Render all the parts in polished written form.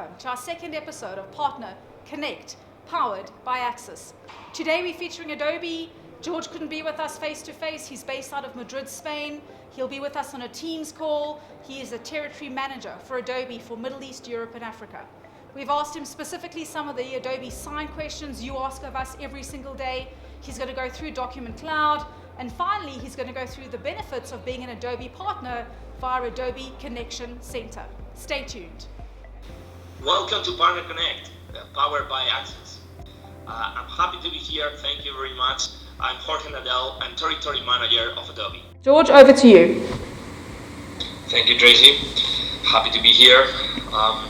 welcome to our second episode of Partner Connect, powered by Axiz. Today we're featuring Adobe. George couldn't be with us face to face. He's based out of Madrid, Spain. He'll be with us on a Teams call. He is a territory manager for Adobe for Middle East, Europe, and Africa. We've asked him specifically some of the Adobe sign questions you ask of us every single day. He's going to go through Document Cloud. And finally, he's going to go through the benefits of being an Adobe partner via Adobe Connection Center. Stay tuned. Welcome to Partner Connect, powered by Axiz. I'm happy to be here. Thank you very much. I'm Jorge Nadal. I'm Territory Manager of Adobe. George, over to you. Thank you, Tracy. Happy to be here. I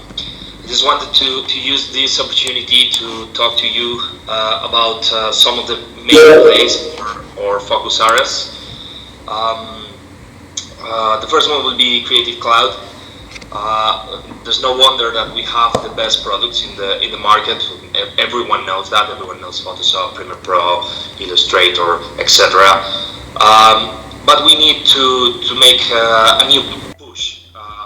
just wanted to use this opportunity to talk to you about some of the main plays or focus areas. The first one will be Creative Cloud. There's no wonder that we have the best products in the market. Everyone knows that. Everyone knows Photoshop, Premiere Pro, Illustrator, etc. But we need to make a new push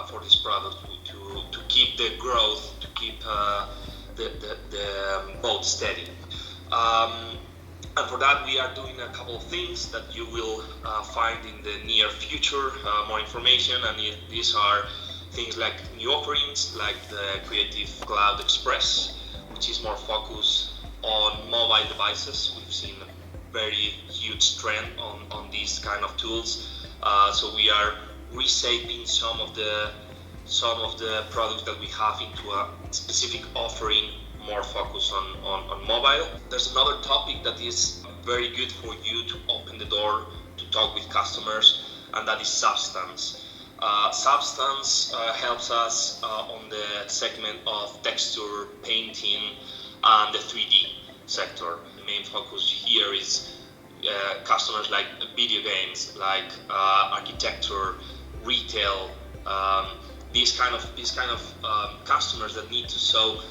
for this product to keep the growth, to keep the boat steady. And for that, we are doing a couple of things that you will find in the near future, more information, and these are things like new offerings, like the Creative Cloud Express, which is more focused on mobile devices. We've seen a very huge trend on these kind of tools. So we are reshaping some of the products that we have into a specific offering, more focused on mobile. There's another topic that is very good for you to open the door to talk with customers, and that is Substance. Substance helps us on the segment of texture, painting, and the 3D sector. The main focus here is customers like video games, like architecture, retail, these kind of customers that need to show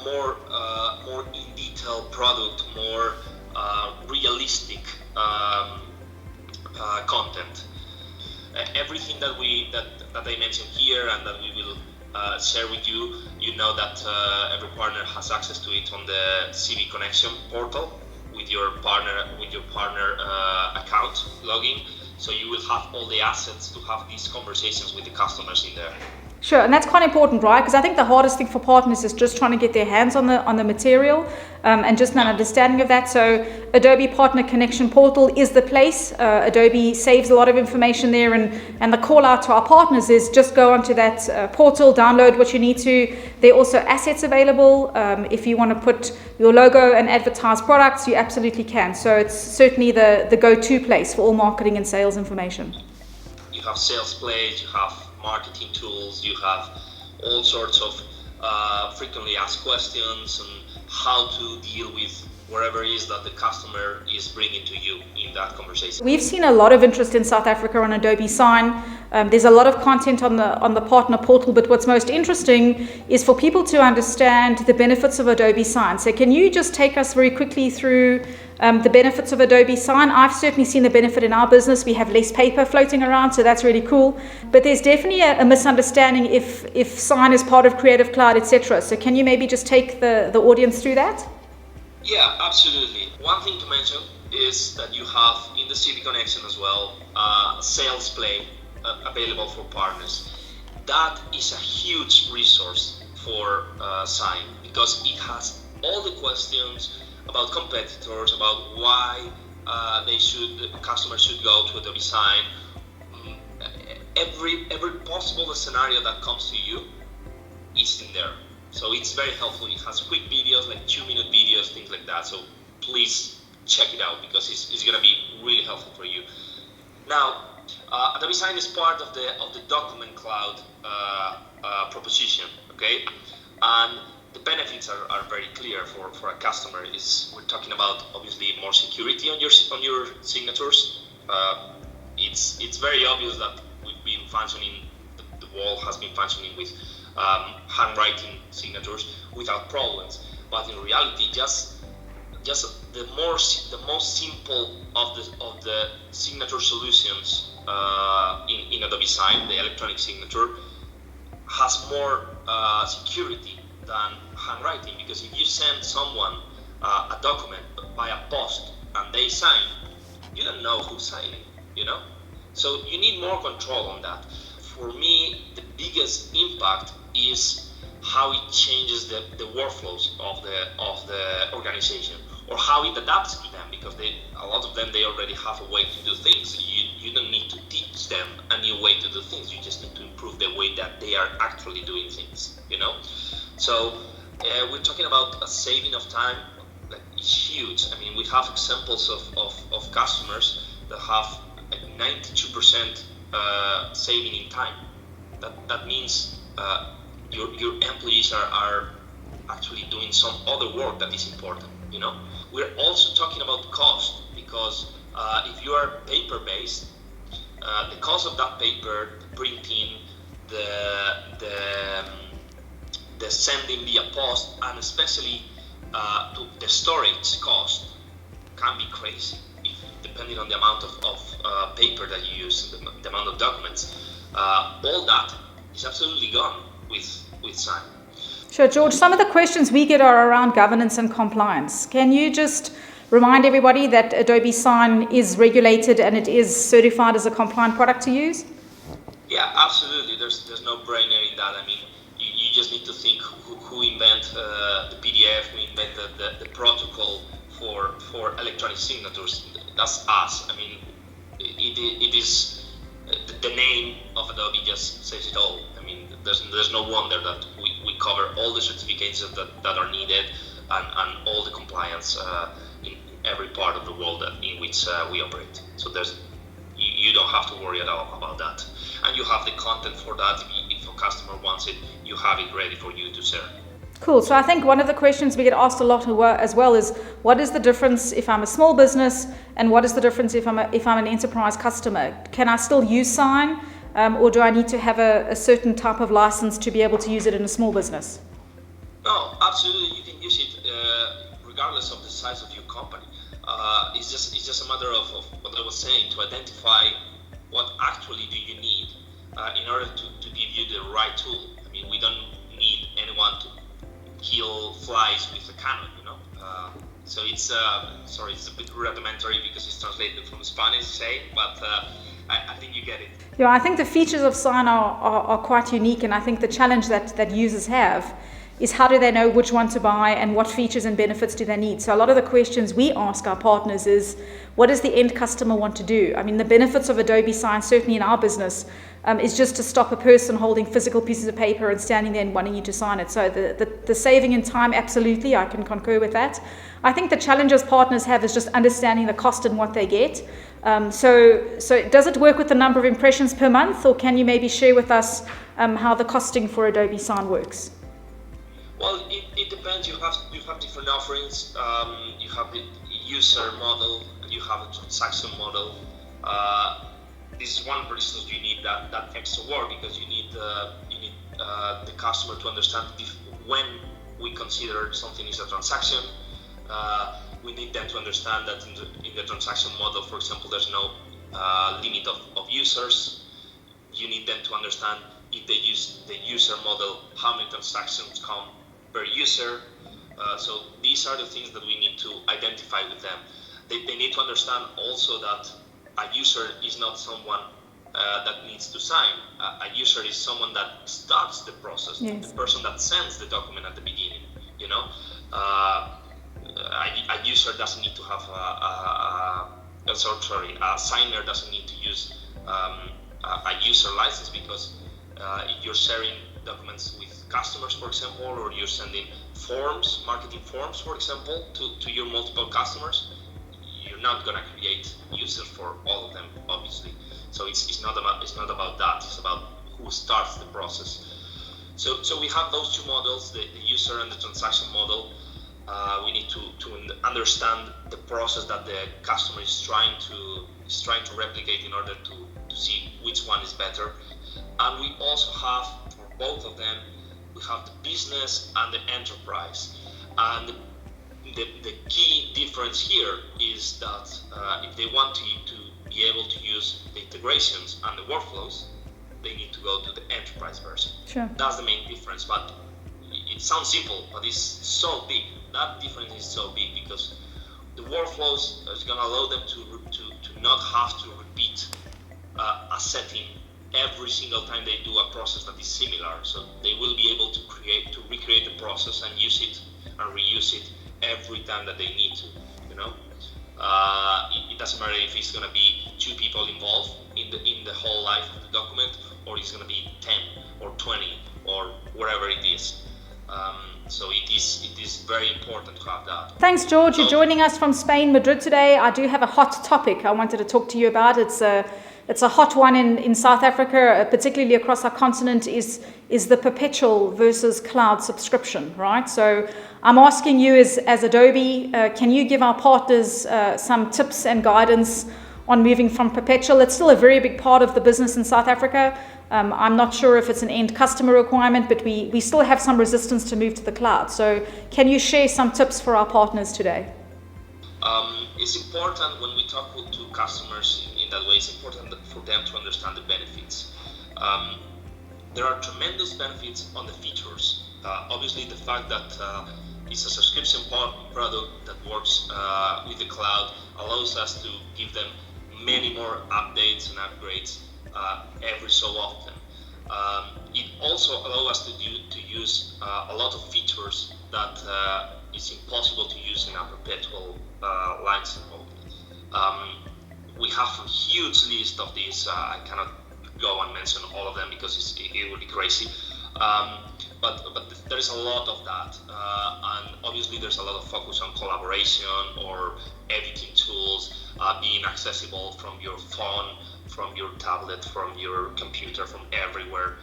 more in detail product, more realistic content. Everything that I mentioned here and that we will share with you, you know that every partner has access to it on the CV Connection portal with your partner account login. So you will have all the assets to have these conversations with the customers in there. Sure, and that's quite important, right? Because I think the hardest thing for partners is just trying to get their hands on the material and just an understanding of that. So Adobe Partner Connection Portal is the place. Adobe saves a lot of information there, and the call out to our partners is just go onto that portal, download what you need to. There are also assets available. If you want to put your logo and advertise products, you absolutely can. So it's certainly the go-to place for all marketing and sales information. You have sales plays, you have marketing tools, you have all sorts of frequently asked questions and how to deal with whatever it is that the customer is bringing to you in that conversation. We've seen a lot of interest in South Africa on Adobe Sign. There's a lot of content on the partner portal, but what's most interesting is for people to understand the benefits of Adobe Sign. So can you just take us very quickly through the benefits of Adobe Sign? I've certainly seen the benefit in our business. We have less paper floating around, so that's really cool. But there's definitely a misunderstanding if Sign is part of Creative Cloud, etc. So can you maybe just take the audience through that? Yeah, absolutely. One thing to mention is that you have in the CV Connection as well sales play available for partners. That is a huge resource for Sign because it has all the questions about competitors, about why customers should go to Adobe Sign. Every possible scenario that comes to you is in there. So it's very helpful. It has quick videos, like 2-minute videos, things like that. So please check it out because it's going to be really helpful for you. Now, Adobe Sign is part of the Document Cloud proposition, okay? And the benefits are very clear for a customer. We're talking about obviously more security on your signatures. It's very obvious that we've been functioning. The world has been functioning with handwriting signatures without problems. But in reality, just the most simple of the signature solutions in Adobe Sign, the electronic signature, has more security than handwriting, because if you send someone a document by a post and they sign, you don't know who's signing, So you need more control on that. For me, the biggest impact is how it changes the workflows of the organization, or how it adapts to them, because a lot of them, they already have a way to do things. You don't need to teach them a new way to do things. You just need to improve the way that they are actually doing things, So we're talking about a saving of time. Like, it's huge. I mean, we have examples of customers that have 92% saving in time. That means your employees are actually doing some other work that is important. We're also talking about cost, because if you are paper-based, the cost of that paper, the printing, the sending via post, and especially the storage cost can be crazy, depending on the amount of paper that you use, the amount of documents. All that is absolutely gone with Sign. Sure, George, some of the questions we get are around governance and compliance. Can you just remind everybody that Adobe Sign is regulated and it is certified as a compliant product to use? Yeah, absolutely. There's no brainer in that. I mean, you just need to think who invented the PDF, who invented the protocol for electronic signatures. That's us. I mean, it is the name of Adobe just says it all. I mean, there's no wonder that we cover all the certificates that are needed and all the compliance in every part of the world in which we operate. So you don't have to worry at all about that. And you have the content for that. If a customer wants it, you have it ready for you to share. Cool. So I think one of the questions we get asked a lot as well is, what is the difference if I'm a small business, and what is the difference if I'm an enterprise customer? Can I still use Sign, or do I need to have a certain type of license to be able to use it in a small business? No, absolutely. You can use it regardless of the size of your company. It's just a matter of what I was saying, to identify what actually do you need in order to give you the right tool. I mean, we don't need anyone to kill flies with a cannon, So it's it's a bit rudimentary because it's translated from Spanish, but I think you get it. Yeah, I think the features of Sign are quite unique, and I think the challenge that users have is, how do they know which one to buy and what features and benefits do they need? So a lot of the questions we ask our partners is, what does the end customer want to do? I mean, the benefits of Adobe Sign, certainly in our business, is just to stop a person holding physical pieces of paper and standing there and wanting you to sign it. So the saving in time, absolutely, I can concur with that. I think the challenges partners have is just understanding the cost and what they get. So does it work with the number of impressions per month, or can you maybe share with us how the costing for Adobe Sign works? Well, it depends. You have different offerings. You have the user model and you have a transaction model. This is one of the reasons you need that extra work, because you need the customer to understand when we consider something is a transaction. We need them to understand that in the transaction model, for example, there's no limit of users. You need them to understand, if they use the user model, how many transactions come per user. So these are the things that we need to identify with them. They need to understand also that a user is not someone that needs to sign. A user is someone that starts the process, yes. The person that sends the document at the beginning. A user doesn't need to have a signer doesn't need to use a user license, because if you're sharing documents with customers, for example, or you're sending forms, marketing forms, for example, to your multiple customers, you're not going to create users for all of them, obviously. So it's not about that. It's about who starts the process. So we have those two models, the user and the transaction model. We need to understand the process that the customer is trying to replicate in order to see which one is better. And we also have, for both of them, we have the business and the enterprise. And the key difference here is that if they want to be able to use the integrations and the workflows, they need to go to the enterprise version. Sure. That's the main difference, but it sounds simple, but it's so big. That difference is so big because the workflows is going to allow them to not have to repeat a setting every single time they do a process that is similar. So they will be able to recreate the process and use it and reuse it every time that they need to. It doesn't matter if it's going to be 2 people involved in the whole life of the document, or it's going to be 10 or 20 or whatever it is. So it is very important to have that. Thanks, George. You're joining us from Spain, Madrid today. I do have a hot topic I wanted to talk to you about. It's a hot one in South Africa, particularly across our continent, is the perpetual versus cloud subscription, right? So I'm asking you as Adobe, can you give our partners some tips and guidance on moving from perpetual? It's still a very big part of the business in South Africa. I'm not sure if it's an end customer requirement, but we still have some resistance to move to the cloud. So can you share some tips for our partners today? It's important when we talk to customers in that way, it's important for them to understand the benefits. There are tremendous benefits on the features. Obviously, the fact that it's a subscription product that works with the cloud allows us to give them many more updates and upgrades every so often. It also allows us to use a lot of features that is impossible to use in a perpetual license mode. We have a huge list of these. I cannot go and mention all of them because it would be crazy. But there is a lot of that, and obviously there's a lot of focus on collaboration or editing tools being accessible from your phone, from your tablet, from your computer, from everywhere,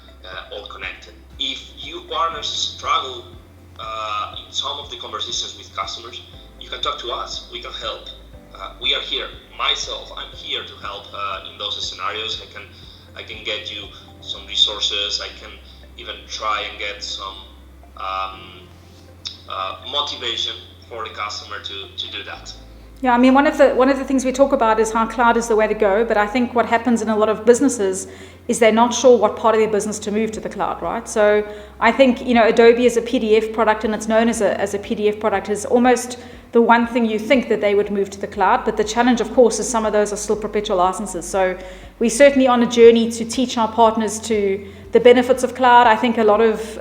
all connected. If you partners struggle in some of the conversations with customers, you can talk to us. We can help. We are here. Myself, I'm here to help in those scenarios. I can get you some resources. I can even try and get some motivation for the customer to do that. Yeah, I mean, one of the things we talk about is how cloud is the way to go, but I think what happens in a lot of businesses is they're not sure what part of their business to move to the cloud, right? So I think, Adobe is a PDF product, and it's known as a PDF product, is almost the one thing you think that they would move to the cloud. But the challenge, of course, is some of those are still perpetual licenses. So we're certainly on a journey to teach our partners to the benefits of cloud. I think a lot of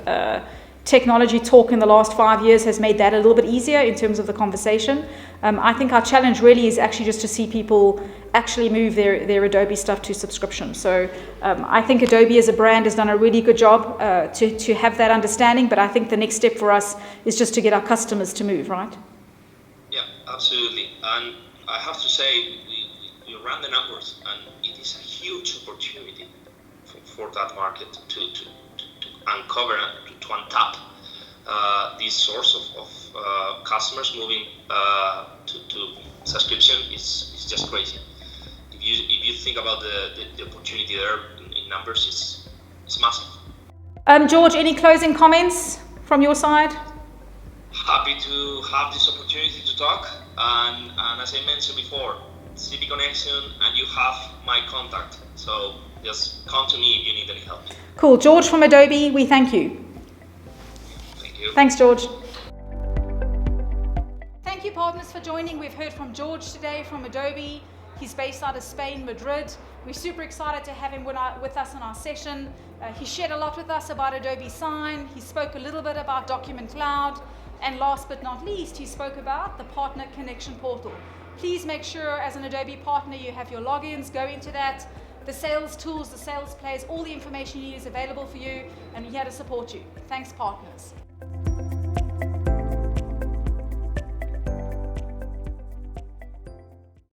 technology talk in the last 5 years has made that a little bit easier in terms of the conversation. I think our challenge really is actually just to see people actually move their Adobe stuff to subscription. So I think Adobe as a brand has done a really good job to have that understanding, but I think the next step for us is just to get our customers to move, right? Yeah, absolutely. And I have to say, we ran the numbers, and it is a huge opportunity for that market to uncover, to untap this source of customers moving to subscription is just crazy. If you think about the opportunity there in numbers, it's massive. George, any closing comments from your side? Happy to have this opportunity to talk, and as I mentioned before, CP Connection, and you have my contact, so just come to me if you need any help. Cool. George from Adobe, we thank you. Thank you. Thanks, George. Thank you, partners, for joining. We've heard from George today from Adobe. He's based out of Spain, Madrid. We're super excited to have him with us in our session. He shared a lot with us about Adobe Sign. He spoke a little bit about Document Cloud. And last but not least, he spoke about the Partner Connection Portal. Please make sure as an Adobe partner you have your logins, go into that. The sales tools, the sales plays, all the information you need is available for you, and we're here to support you. Thanks, partners.